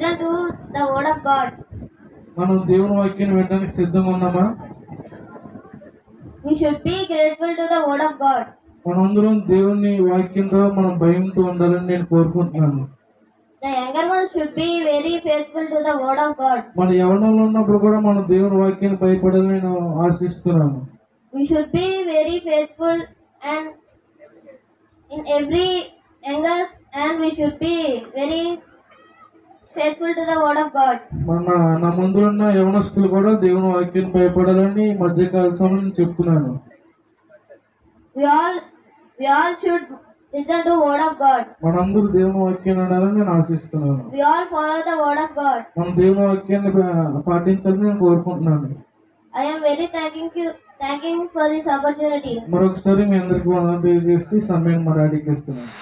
listen to the word of God? మనం దేవుని వాక్యాన్ని వినడానికి సిద్ధంగా ఉన్నామా? We should be grateful to the word of God. మనందరం దేవుని వాక్యంతో మనం భయంతో ఉండాలని నేను కోరుకుంటున్నాను. The younger ones should be very faithful to the word of God. మన యవ్వనంలో ఉన్నప్పుడు కూడా మనం దేవుని వాక్యాన్ని భయపడాలని నేను ఆశిస్తున్నాను. We should be very faithful and in every angles, and we should be very faithful to the word of God. నా ముందు ఉన్న యవనస్తులు కూడా దేవుని వాక్యాన్ని భయపడాలని మధ్యకాల సమయంలో చెప్తున్నాను. We all should listen to word of God. మనందరూ దేవుని వాక్యాన్ని వినాలని నేను ఆశిస్తున్నాను. We all follow the word of God. మనం దేవుని వాక్యాన్ని పాటించాలని నేను కోరుకుంటున్నాను. I am very thanking for this opportunity. మరొకసారి మీ అందరికీ వందనాలు తెలియజేస్తూ సమయం మరాడికి ఇస్తున్నాను.